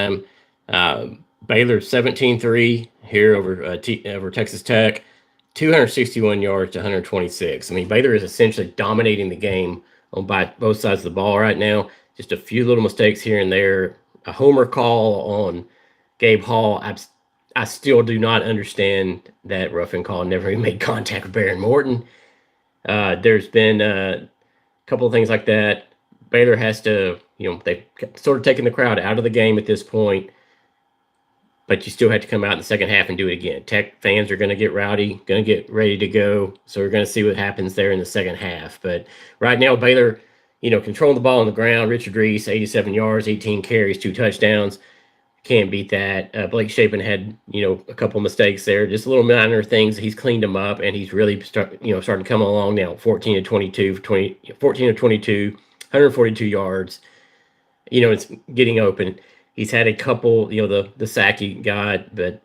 time. Uh, Baylor 17-3 here over Texas Tech, 261 yards to 126. I mean, Baylor is essentially dominating the game on both sides of the ball right now. Just a few little mistakes here and there. A homer call on Gabe Hall. I still do not understand that roughing call. Never even made contact with Baron Morton. There's been a couple of things like that. Baylor has to, they've sort of taken the crowd out of the game at this point, but you still have to come out in the second half and do it again. Tech fans are going to get rowdy, going to get ready to go. So we're going to see what happens there in the second half. But right now, Baylor, controlling the ball on the ground. Richard Reese, 87 yards, 18 carries, 2 touchdowns. Can't beat that. Blake Shapen had, a couple mistakes there, just little minor things. He's cleaned them up, and he's really starting to come along now. 14 of 22, 142 yards. It's getting open. He's had a couple, the sack he got, but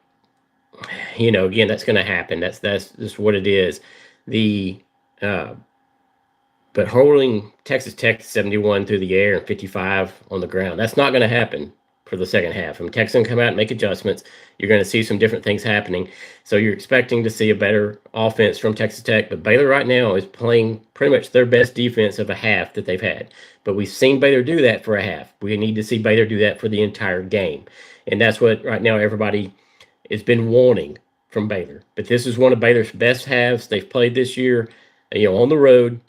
again, that's going to happen. That's just what it is. But holding Texas Tech 71 through the air and 55 on the ground, that's not going to happen for the second half. I mean, Tech's going to come out and make adjustments. You're going to see some different things happening. So you're expecting to see a better offense from Texas Tech. But Baylor right now is playing pretty much their best defense of a half that they've had. But we've seen Baylor do that for a half. We need to see Baylor do that for the entire game. And that's what right now everybody has been wanting from Baylor. But this is one of Baylor's best halves they've played this year, on the road.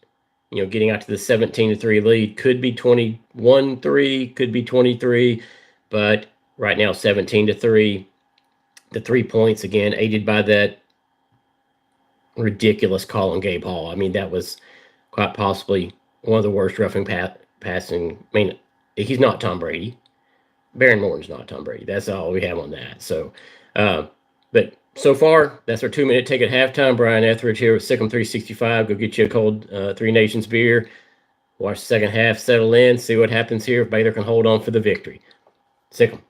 Getting out to the 17-3 lead. Could be 21-3, could be 23. But right now, 17-3, the 3 points again, aided by that ridiculous call on Gabe Hall. I mean, that was quite possibly one of the worst roughing passing. I mean, he's not Tom Brady. Baron Morton's not Tom Brady. That's all we have on that. So, but so far, that's our 2-minute take at halftime. Brian Etheridge here with Sikkim 365. Go get you a cold Three Nations beer. Watch the second half settle in. See what happens here if Baylor can hold on for the victory. Sikkim.